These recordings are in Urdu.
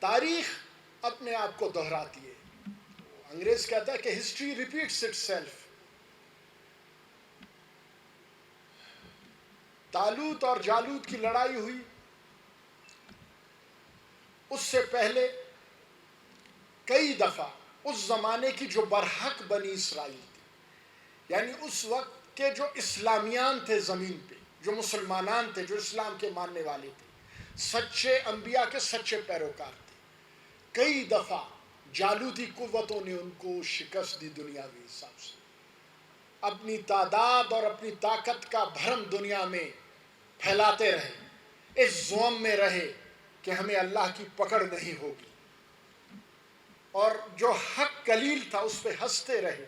تاریخ اپنے آپ کو دہراتی ہے. انگریز کہتا ہے کہ ہسٹری ریپیٹس اٹ سیلف. طالوت اور جالوت کی لڑائی ہوئی، اس سے پہلے کئی دفعہ اس زمانے کی جو برحق بنی اسرائیل تھی، یعنی اس وقت کے جو اسلامیان تھے زمین پہ، جو مسلمانان تھے، جو اسلام کے ماننے والے تھے، سچے انبیاء کے سچے پیروکار تھے، کئی دفعہ جالوتی قوتوں نے ان کو شکست دی. دنیاوی حساب سے اپنی تعداد اور اپنی طاقت کا بھرم دنیا میں پھیلاتے رہے، اس زوم میں رہے کہ ہمیں اللہ کی پکڑ نہیں ہوگی، اور جو حق قلیل تھا اس پہ ہنستے رہے،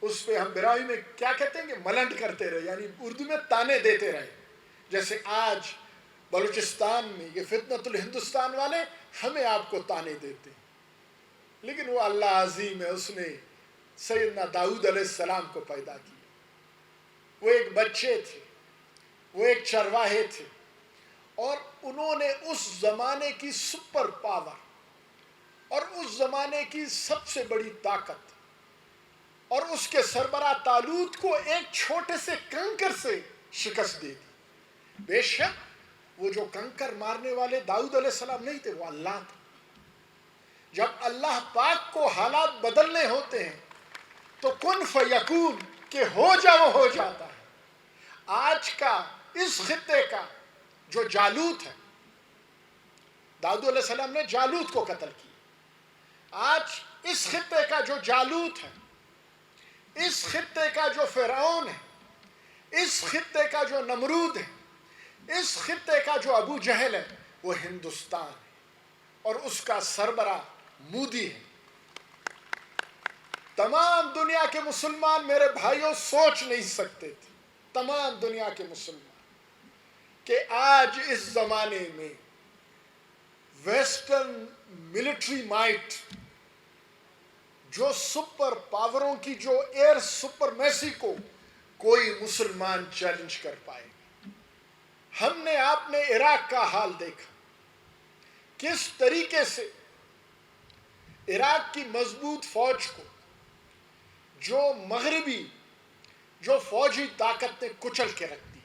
اس پہ ہم برائی میں کیا کہتے ہیں کہ ملنڈ کرتے رہے، یعنی اردو میں تانے دیتے رہے. جیسے آج بلوچستان میں یہ فتنۃ الہندوستان والے ہمیں آپ کو تانے دیتے ہیں، لیکن وہ اللہ عظیم ہے، اس نے سیدنا داؤد علیہ السلام کو پیدا کیا. وہ ایک بچے تھے، وہ ایک چرواہے تھے، اور انہوں نے اس زمانے کی سپر پاور اور اس زمانے کی سب سے بڑی طاقت اور اس کے سربراہ طالوت کو ایک چھوٹے سے کنکر سے شکست دے دی. بے شک وہ جو کنکر مارنے والے داؤد علیہ السلام نہیں تھے، وہ اللہ تھے. جب اللہ پاک کو حالات بدلنے ہوتے ہیں تو کن فیکون کہ ہو جا وہ ہو جاتا ہے. آج کا اس خطے کا جو جالوت ہے، داؤد علیہ السلام نے جالوت کو قتل کیا. آج اس خطے کا جو جالوت ہے، اس خطے کا جو فرعون ہے، اس خطے کا جو نمرود ہے، اس خطے کا جو ابو جہل ہے، وہ ہندوستان ہے، اور اس کا سربراہ مودی ہے. تمام دنیا کے مسلمان میرے بھائیوں سوچ نہیں سکتے تھے، تمام دنیا کے مسلمان، کہ آج اس زمانے میں ویسٹرن ملٹری مائٹ، جو سپر پاوروں کی جو ایئر سپرمیسی کو کوئی مسلمان چیلنج کر پائے. ہم نے آپ نے عراق کا حال دیکھا، کس طریقے سے عراق کی مضبوط فوج کو جو مغربی جو فوجی طاقت نے کچل کے رکھ دی.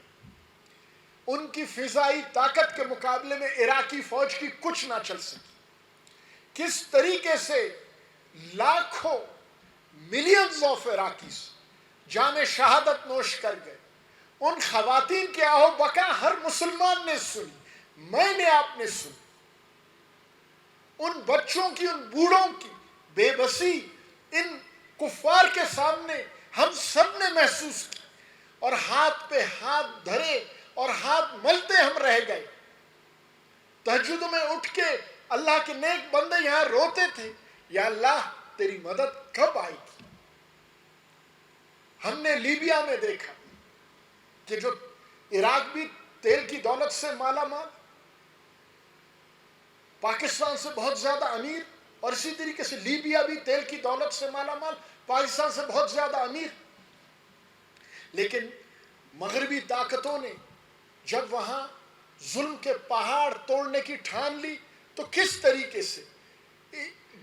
ان کی فضائی طاقت کے مقابلے میں عراقی فوج کی کچھ نہ چل سکی. کس طریقے سے لاکھوں ملینز آف عراقیز جام شہادت نوش کر گئے. ان خواتین کے آہو بکا ہر مسلمان نے سنی، میں نے آپ نے سنی. ان بچوں کی، ان بوڑھوں کی بے بسی ان کفار کے سامنے ہم سب نے محسوس کی، اور ہاتھ پہ ہاتھ دھرے اور ہاتھ ملتے ہم رہ گئے. تہجد میں اٹھ کے اللہ کے نیک بندے یہاں روتے تھے، یا اللہ تیری مدد کب آئے گی. ہم نے لیبیا میں دیکھا کہ جو عراق بھی تیل کی دولت سے مالا مال، پاکستان سے بہت زیادہ امیر، اور اسی طریقے سے لیبیا بھی تیل کی دولت سے مالا مال، پاکستان سے بہت زیادہ امیر. لیکن مغربی طاقتوں نے جب وہاں ظلم کے پہاڑ توڑنے کی ٹھان لی تو کس طریقے سے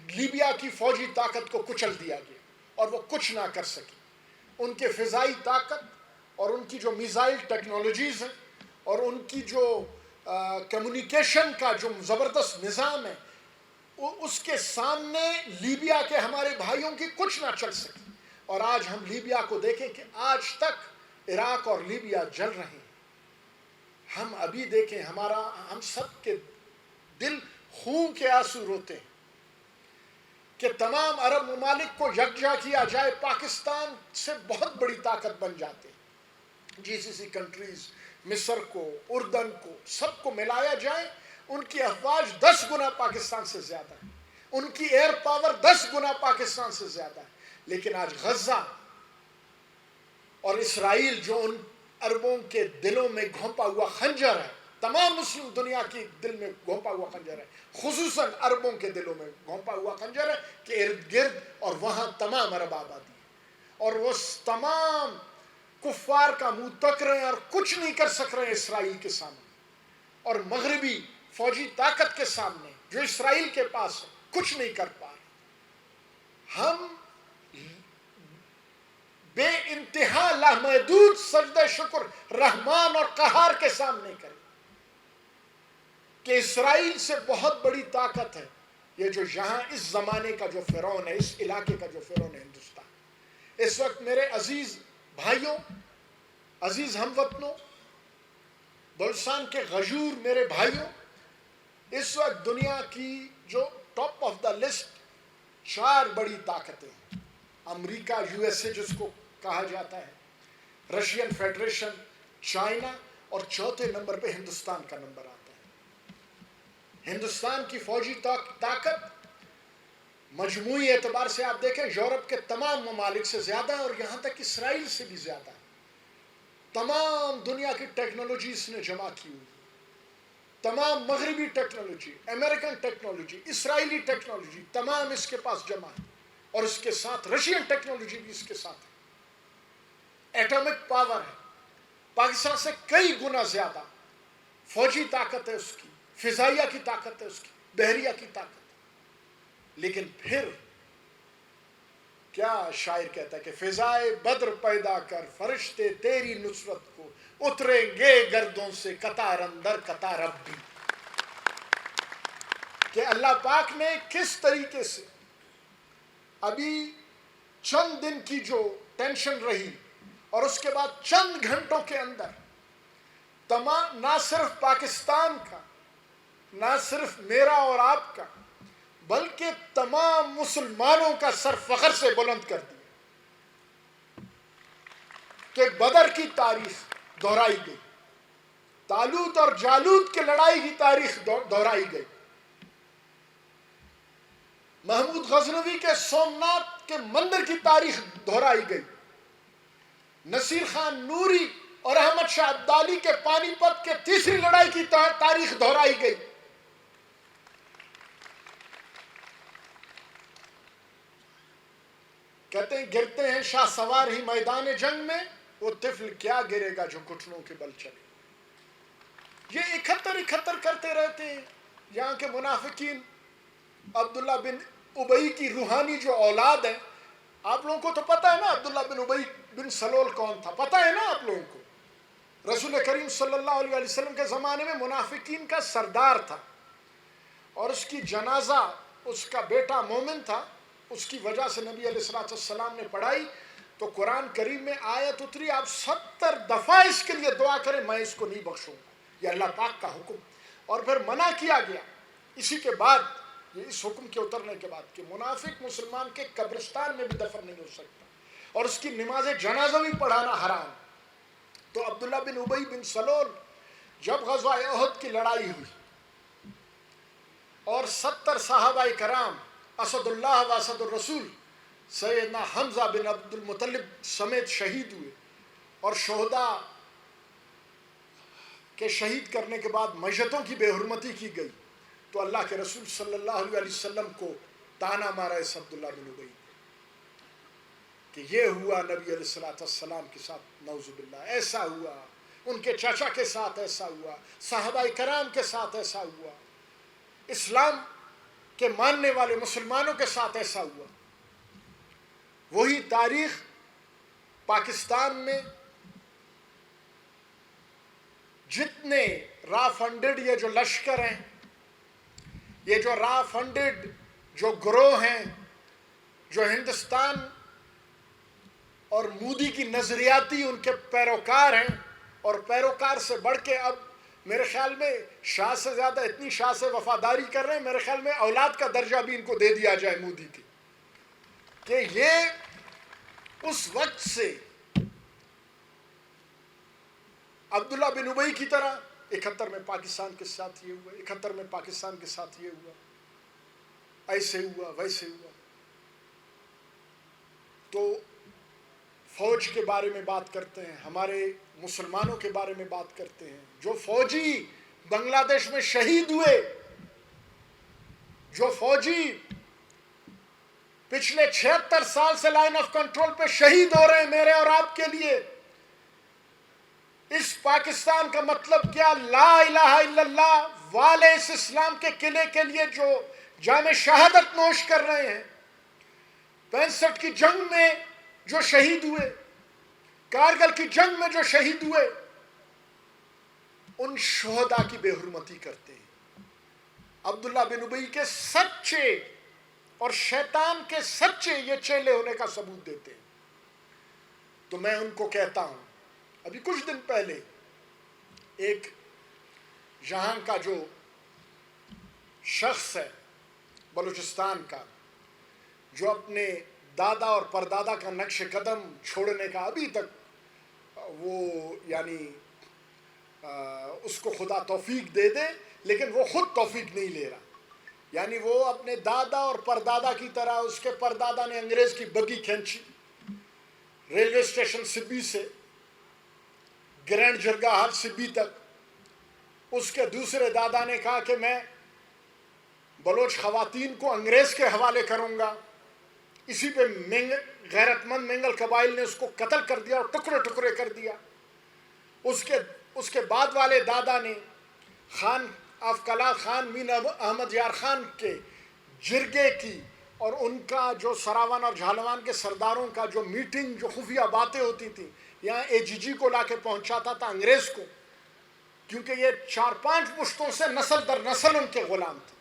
لیبیا کی فوجی طاقت کو کچل دیا گیا، اور وہ کچھ نہ کر سکی. ان کے فضائی طاقت اور ان کی جو میزائل ٹیکنالوجیز ہیں اور ان کی جو کمیونیکیشن کا جو زبردست نظام ہے، اس کے سامنے لیبیا کے ہمارے بھائیوں کی کچھ نہ چل سکی. اور آج ہم لیبیا کو دیکھیں کہ آج تک عراق اور لیبیا جل رہے ہیں. ہم ابھی دیکھیں، ہم سب کے دل خون کے آنسو روتے ہیں کہ تمام عرب ممالک کو یکجا کیا جائے، پاکستان سے بہت بڑی طاقت بن جاتے. جی سی سی کنٹریز، مصر کو، اردن کو، سب کو ملایا جائے، ان کی افواج 10 گنا پاکستان سے زیادہ ہے، ان کی ایئر پاور 10 گنا پاکستان سے زیادہ ہے. لیکن آج غزہ اور اسرائیل جو ان عربوں کے دلوں میں گھونپا ہوا خنجر ہے، تمام مسلم دنیا کی دل میں گھونپا ہوا خنجر ہے، خصوصاً عربوں کے دلوں میں گھونپا ہوا خنجر ہے کہ ارد گرد اور وہاں تمام عرب آبادی ہے، اور وہ تمام کفار کا منہ تک رہے ہیں اور کچھ نہیں کر سک رہے ہیں اسرائیل کے سامنے. اور مغربی فوجی طاقت کے سامنے جو اسرائیل کے پاس ہے کچھ نہیں کر پا رہے. ہم بے انتہا لامحدود سجدہ شکر رحمان اور قہار کے سامنے کریں کہ اسرائیل سے بہت بڑی طاقت ہے یہ جو یہاں اس زمانے کا جو فرعون ہے، اس علاقے کا جو فرعون ہے ہندوستان. اس وقت میرے عزیز بھائیوں، عزیز ہم وطنوں، بلوچستان کے غیور میرے بھائیوں، اس وقت دنیا کی جو ٹاپ آف دا لسٹ 4 بڑی طاقتیں ہیں. امریکہ، یو ایس اے جس کو کہا جاتا ہے، رشین فیڈریشن، چائنا، اور چوتھے نمبر پہ ہندوستان کا نمبر آتا ہے. ہندوستان کی فوجی طاقت مجموعی اعتبار سے آپ دیکھیں یورپ کے تمام ممالک سے زیادہ ہے، اور یہاں تک اسرائیل سے بھی زیادہ ہے. تمام دنیا کی ٹیکنالوجی اس نے جمع کی ہوئی، تمام مغربی ٹیکنالوجی، امریکن ٹیکنالوجی، اسرائیلی ٹیکنالوجی، تمام اس کے پاس جمع ہے. اور اس کے ساتھ رشین ٹیکنالوجی بھی اس کے ساتھ ہے. ایٹمک پاور ہے، پاکستان سے کئی گنا زیادہ فوجی طاقت ہے اس کی، فضائیہ کی طاقت ہے اس کی، بحریہ کی طاقت ہے. لیکن پھر کیا شاعر کہتا ہے کہ فضائے بدر پیدا کر فرشتے تیری نصرت کو اتریں گے گردوں سے قطار اندر قطار اب بھی. کہ اللہ پاک نے کس طریقے سے ابھی چند دن کی جو ٹینشن رہی اور اس کے بعد چند گھنٹوں کے اندر تمام، نہ صرف پاکستان کا، نہ صرف میرا اور آپ کا، بلکہ تمام مسلمانوں کا سر فخر سے بلند کر دیا کہ بدر کی تاریخ دہرائی گئی، طالوت اور جالوت کی لڑائی کی تاریخ دہرائی گئی، محمود غزنوی کے سومنات کے مندر کی تاریخ دہرائی گئی، نصیر خان نوری اور احمد شاہ ابدالی کے پانی پت کے تیسری لڑائی کی تاریخ دہرائی گئی. کہتے ہیں گرتے ہیں شاہ سوار ہی میدان جنگ میں، وہ طفل کیا گرے گا جو گھٹنوں کے بل چلے. یہ 71 کرتے رہتے ہیں. یہاں کے منافقین عبداللہ بن ابئی کی روحانی جو اولاد ہے، آپ لوگوں کو تو پتہ ہے نا عبداللہ بن ابئی بن سلول کون تھا، پتہ ہے نا آپ لوگوں کو. رسول کریم صلی اللہ علیہ وسلم کے زمانے میں منافقین کا سردار تھا، اور اس کی جنازہ اس کا بیٹا مومن تھا. اس کی وجہ سے نبی علیہ السلام نے پڑھائی تو قرآن کریم میں آیت اتری، آپ 70 دفعہ اس کے لیے دعا کریں میں اس کو نہیں بخشوں گا. یہ اللہ پاک کا حکم. اور پھر منع کیا گیا اسی کے بعد، اس حکم کے اترنے کے بعد، کہ منافق مسلمان کے قبرستان میں بھی دفن نہیں ہو سکتا، اور اس کی نماز جنازہ بھی پڑھانا حرام. تو عبداللہ بن ابئی بن سلول جب غزوہ احد کی لڑائی ہوئی اور 70 صحابہ کرام اسد اللہ و اسد الرسول سیدنا حمزہ بن عبد المطلب سمیت شہید ہوئے، اور شہداء کے شہید کرنے کے بعد میتوں کی بے حرمتی کی گئی، تو اللہ کے رسول صلی اللہ علیہ وسلم کو تانا مارا اس عبداللہ بن ابئی کہ یہ ہوا نبی علیہ السلام کے ساتھ، نعوذ باللہ، ایسا ہوا، ان کے چاچا کے ساتھ ایسا ہوا، صحابہ کرام کے ساتھ ایسا ہوا، اسلام کے ماننے والے مسلمانوں کے ساتھ ایسا ہوا. وہی تاریخ پاکستان میں جتنے را فنڈڈ یہ جو لشکر ہیں، یہ جو را فنڈڈ جو گروہ ہیں، جو ہندوستان اور مودی کی نظریاتی ان کے پیروکار ہیں، اور پیروکار سے بڑھ کے اب میرے خیال میں شاہ سے زیادہ اتنی شاہ سے وفاداری کر رہے ہیں، میرے خیال میں اولاد کا درجہ بھی ان کو دے دیا جائے مودی کے، کہ یہ اس وقت سے عبداللہ بن ابئی کی طرح 71 میں پاکستان کے ساتھ یہ ہوا، 71 میں پاکستان کے ساتھ یہ ہوا، ایسے ہوا ویسے ہوا. تو فوج کے بارے میں بات کرتے ہیں، ہمارے مسلمانوں کے بارے میں بات کرتے ہیں، جو فوجی بنگلہ دیش میں شہید ہوئے، جو فوجی پچھلے 76 سال سے لائن آف کنٹرول پہ شہید ہو رہے ہیں میرے اور آپ کے لیے. 76 سال سے لائن آف کنٹرول پہ شہید ہو رہے ہیں، 76 سال سے لائن آف کنٹرول پہ شہید ہو رہے ہیں. 76 سال سے لائن آف کنٹرول پہ شہید ہو رہے ہیں میرے اور آپ کے لیے. اس پاکستان کا مطلب کیا؟ لا الہ الا اللہ والے اس اسلام کے قلعے کے لیے جو جام شہادت نوش کر رہے ہیں، 65 کی جنگ میں جو شہید ہوئے، کارگل کی جنگ میں جو شہید ہوئے، ان شہداء کی بے حرمتی کرتے ہیں، عبداللہ بن ابی کے سچے اور شیطان کے سچے یہ چیلے ہونے کا ثبوت دیتے ہیں۔ تو میں ان کو کہتا ہوں، ابھی کچھ دن پہلے ایک یہاں کا جو شخص ہے بلوچستان کا، جو اپنے دادا اور پردادا کا نقش قدم چھوڑنے کا ابھی تک وہ یعنی اس کو خدا توفیق دے دے، لیکن وہ خود توفیق نہیں لے رہا، یعنی وہ اپنے دادا اور پردادا کی طرح، اس کے پردادا نے انگریز کی بگی کھینچی ریلوے اسٹیشن سبی سے گرینڈ جرگاہل سبی تک، اس کے دوسرے دادا نے کہا کہ میں بلوچ خواتین کو انگریز کے حوالے کروں گا، اسی پہ غیرت مند منگل قبائل نے اس کو قتل کر دیا اور ٹکڑے ٹکڑے کر دیا۔ اس کے بعد والے دادا نے خان افکلا خان مین احمد یار خان کے جرگے کی اور ان کا جو سراون اور جھالوان کے سرداروں کا جو میٹنگ، جو خفیہ باتیں ہوتی تھیں، یہاں اے جی جی کو لا کے پہنچاتا تھا انگریز کو، کیونکہ یہ 4-5 پشتوں سے نسل در نسل ان کے غلام تھے۔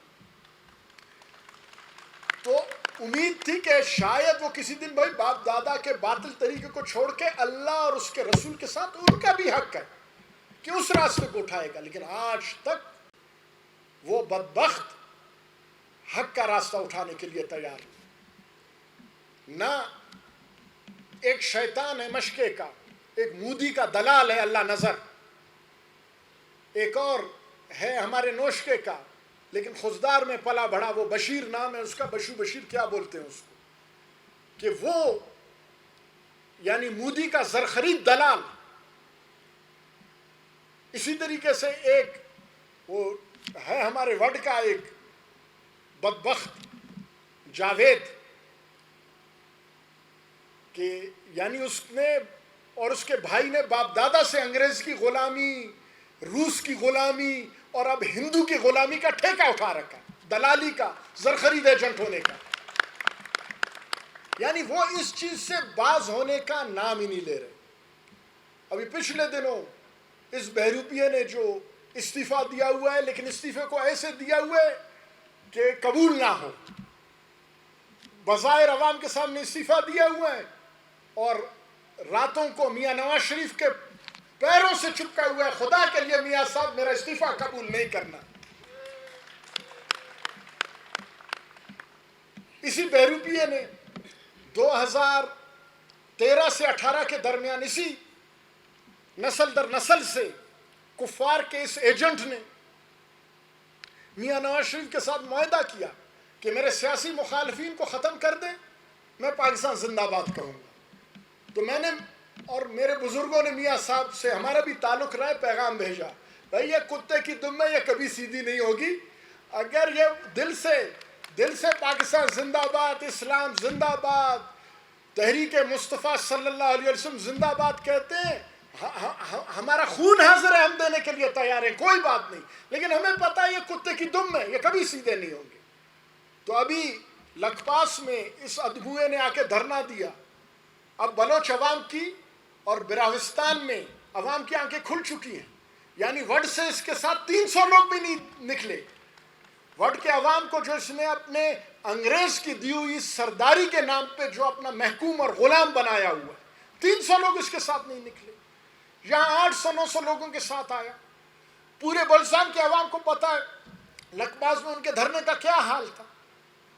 تو امید تھی کہ شاید وہ کسی دن بھائی باپ دادا کے باطل طریقے کو چھوڑ کے اللہ اور اس کے رسول کے ساتھ ان کا بھی حق ہے کہ اس راستے کو اٹھائے گا، لیکن آج تک وہ بدبخت حق کا راستہ اٹھانے کے لیے تیار نہیں۔ نہ ایک شیطان ہے مشقے کا، ایک مودی کا دلال ہے اللہ نظر، ایک اور ہے ہمارے نوشکے کا لیکن خزدار میں پلا بڑھا، وہ بشیر نام ہے اس کا، بشیر کیا بولتے ہیں اس کو، کہ وہ یعنی مودی کا زرخرید دلال۔ اسی طریقے سے ایک وہ ہے ہمارے وڈ کا ایک بدبخت جاوید، کہ یعنی اس نے اور اس کے بھائی نے باپ دادا سے انگریز کی غلامی، روس کی غلامی اور اب ہندو کی غلامی کا ٹھیکہ اٹھا رکھا، دلالی کا، زرخرید ایجنٹ ہونے کا، یعنی وہ اس چیز سے باز ہونے کا نام ہی نہیں لے رہے۔ ابھی پچھلے دنوں اس بہروپیے نے جو استعفیٰ دیا ہوا ہے، لیکن استعفے کو ایسے دیا ہوا ہے کہ قبول نہ ہو، بظاہر عوام کے سامنے استعفیٰ دیا ہوا ہے اور راتوں کو میاں نواز شریف کے پیروں سے چپکا ہوا ہے، خدا کے لیے میاں صاحب میرا استعفیٰ قبول نہیں کرنا۔ اسی بہروپیے نے 2013 سے 18 کے درمیان اسی نسل در نسل سے کفار کے اس ایجنٹ نے میاں نواز شریف کے ساتھ معاہدہ کیا کہ میرے سیاسی مخالفین کو ختم کر دیں، میں پاکستان زندہ باد کہوں گا۔ تو میں نے اور میرے بزرگوں نے میاں صاحب سے ہمارا بھی تعلق رہا ہے، پیغام بھیجا، بھائی یہ کتے کی دم میں یہ کبھی سیدھی نہیں ہوگی، اگر یہ دل سے پاکستان زندہ باد، اسلام زندہ باد، تحریک مصطفیٰ صلی اللہ علیہ وسلم زندہ باد کہتے ہیں، ہمارا خون حاضر ہے، ہم دینے کے لیے تیار ہیں، کوئی بات نہیں، لیکن ہمیں پتہ ہے یہ کتے کی دم ہے، یہ کبھی سیدھے نہیں ہوں گے۔ تو ابھی لکپاس میں اس ادبوئے نے آ کے دھرنا دیا، اب بلوچ عوام کی اور براوستان میں عوام کی آنکھیں کھل چکی ہیں، یعنی وڈ سے اس کے ساتھ 300 لوگ بھی نہیں نکلے، وڈ کے عوام کو جو اس نے اپنے انگریز کی دی ہوئی سرداری کے نام پہ جو اپنا محکوم اور غلام بنایا ہوا ہے، 300 لوگ اس کے ساتھ نہیں نکلے، یہاں 800-900 لوگوں کے ساتھ آیا۔ پورے بلوچستان کے عوام کو پتہ ہے لکپاس میں ان کے دھرنے کا کیا حال تھا،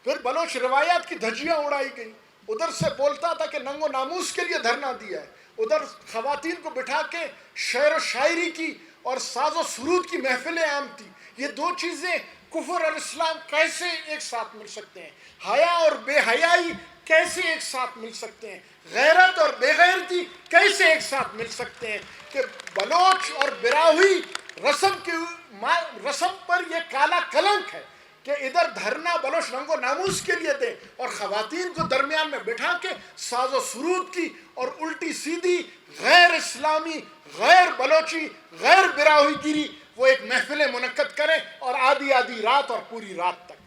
پھر بلوچ روایات کی دھجیاں اڑائی گئی، ادھر سے بولتا تھا کہ ننگ و ناموس کے لیے دھرنا دیا ہے، ادھر خواتین کو بٹھا کے شعر و شاعری کی اور ساز و سرود کی محفلیں عام تھی۔ یہ دو چیزیں کفر اور اسلام کیسے ایک ساتھ مل سکتے ہیں؟ حیا اور بے حیائی کیسے ایک ساتھ مل سکتے ہیں؟ غیرت اور بے غیرتی کیسے ایک ساتھ مل سکتے ہیں؟ کہ بلوچ اور براہوی رسم پر یہ کالا کلنک ہے کہ ادھر دھرنا بلوچ ننگ و ناموس کے لیے دیں اور خواتین کو درمیان میں بٹھا کے ساز و سرود کی اور الٹی سیدھی غیر اسلامی، غیر بلوچی، غیر براہوئی گیری وہ ایک محفلیں منعقد کریں اور آدھی آدھی رات اور پوری رات تک.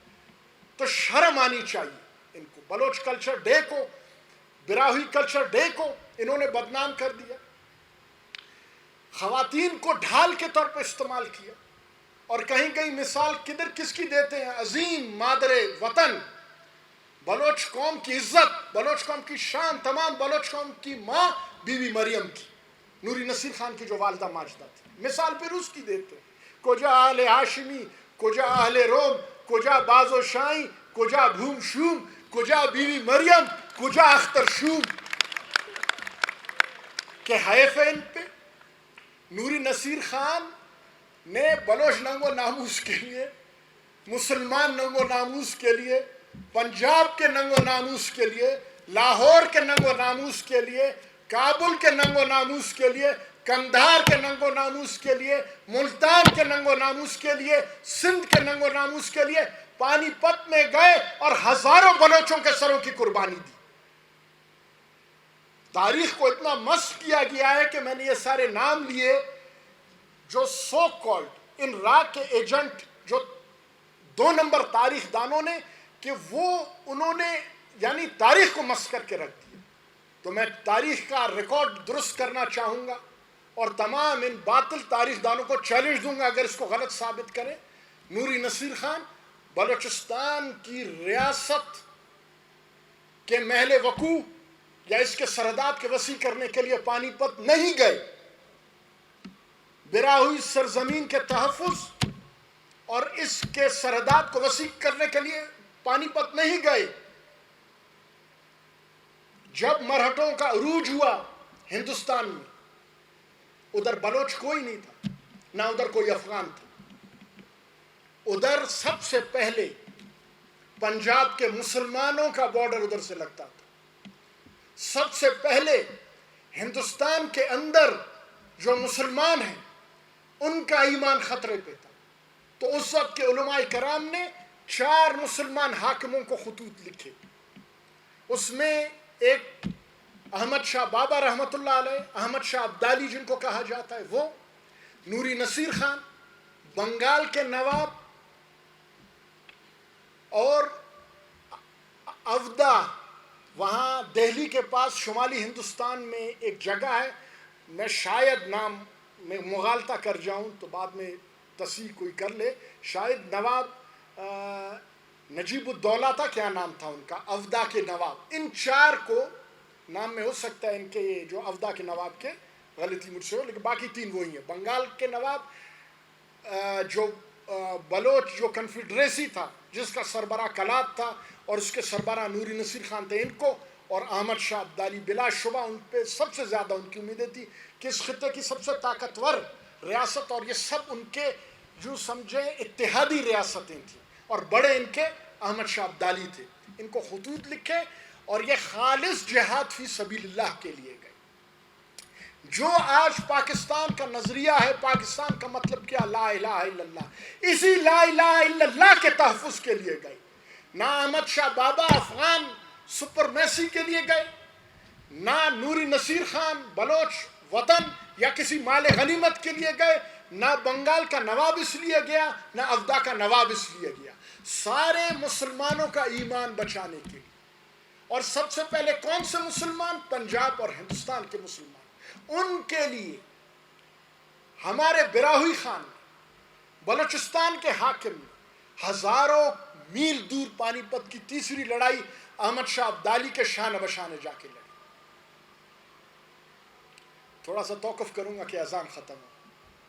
تو شرم آنی چاہیے ان کو. بلوچ کلچر ڈے کو، براہوئی کلچر ڈے کو انہوں نے بدنام کر دیا، خواتین کو ڈھال کے طور پہ استعمال کیا. اور کہیں کہیں مثال کدھر کس کی دیتے ہیں؟ عظیم مادر وطن، بلوچ قوم کی عزت، بلوچ قوم کی شان، تمام بلوچ قوم کی ماں بی بی مریم کی، نوری نصیر خان کی جو والدہ ماجدہ تھی، مثال پھر اس کی دیتے ہیں. کجا اہل ہاشمی، کجا اہل روم، کجا باز و شاہی، کجا بھوم شوم، کجا بی بی مریم، کجا اختر شوم. کہ حیف ہے ان پہ. نوری نصیر خان نے بلوچ ننگ و ناموس کے لیے، مسلمان ننگ و ناموس کے لیے، پنجاب کے ننگ و ناموس کے لیے، لاہور کے ننگ و ناموس کے لیے، کابل کے ننگ و ناموس کے لیے، کندھار کے ننگ و ناموس کے لیے، ملتان کے ننگ و ناموس کے لیے، سندھ کے ننگ و ناموس کے لیے پانی پت میں گئے اور ہزاروں بلوچوں کے سروں کی قربانی دی. تاریخ کو اتنا مسخ کیا گیا ہے کہ میں نے یہ سارے نام لیے جو سو کالڈ ان را کے ایجنٹ، جو 2 نمبر تاریخ دانوں نے، کہ وہ انہوں نے یعنی تاریخ کو مسخ کر کے رکھ دیا. تو میں تاریخ کا ریکارڈ درست کرنا چاہوں گا اور تمام ان باطل تاریخ دانوں کو چیلنج دوں گا اگر اس کو غلط ثابت کریں. نوری نصیر خان بلوچستان کی ریاست کے محل وقوع یا اس کے سرحدات کے وسیع کرنے کے لیے پانی پت نہیں گئے، براہوئی سرزمین کے تحفظ اور اس کے سرحدات کو وسیع کرنے کے لیے پانی پت نہیں گئے. جب مرہٹوں کا عروج ہوا ہندوستان میں، ادھر بلوچ کوئی نہیں تھا، نہ ادھر کوئی افغان تھا. ادھر سب سے پہلے پنجاب کے مسلمانوں کا بارڈر ادھر سے لگتا تھا. سب سے پہلے ہندوستان کے اندر جو مسلمان ہیں ان کا ایمان خطرے پہ تھا. تو اس وقت کے علماء کرام نے 4 مسلمان حاکموں کو خطوط لکھے. اس میں ایک احمد شاہ بابا رحمۃ اللہ علیہ، احمد شاہ ابدالی جن کو کہا جاتا ہے وہ، نوری نصیر خان، بنگال کے نواب اور اودا، وہاں دہلی کے پاس شمالی ہندوستان میں ایک جگہ ہے، میں شاید نام میں مغالطہ کر جاؤں تو بعد میں تصحیح کوئی کر لے، شاید نواب نجیب الدولہ تھا، کیا نام تھا ان کا، اودا کے نواب. ان 4 کو نام میں ہو سکتا ہے ان کے جو اودا کے نواب کے غلطی مجھ سے ہو، لیکن باقی 3 وہی ہیں. بنگال کے نواب جو بلوچ جو کنفیڈریسی تھا جس کا سربراہ کلات تھا اور اس کے سربراہ نوری نصیر خان تھے، ان کو، اور احمد شاہ ابدالی، بلا شبہ ان پہ سب سے زیادہ ان کی امیدیں تھی کہ اس خطے کی سب سے طاقتور ریاست، اور یہ سب ان کے جو سمجھیں اتحادی ریاستیں تھیں اور بڑے ان کے احمد شاہ ابدالی تھے. ان کو خطوط لکھے اور یہ خالص جہاد فی سبیل اللہ کے لیے گئے. جو آج پاکستان کا نظریہ ہے، پاکستان کا مطلب کیا؟ لا الہ الا اللہ. اسی لا الہ الا اللہ کے تحفظ کے لیے گئے. نہ احمد شاہ بابا افغان سپرمیسی کے لیے گئے، نہ نوری نصیر خان بلوچ وطن یا کسی مال غنیمت کے لیے گئے، نہ بنگال کا نواب اس لیے گیا، نہ اودا کا نواب اس لیے گیا. سارے مسلمانوں کا ایمان بچانے کے لیے. اور سب سے پہلے کون سے مسلمان؟ پنجاب اور ہندوستان کے مسلمان. ان کے لیے ہمارے براہوئی خان بلوچستان کے حاکم نے ہزاروں میل دور پانی پت کی تیسری لڑائی احمد شاہ ابدالی کے شانہ بشانہ جا کے لڑی. تھوڑا سا توقف کروں گا کہ اذان ختم ہو.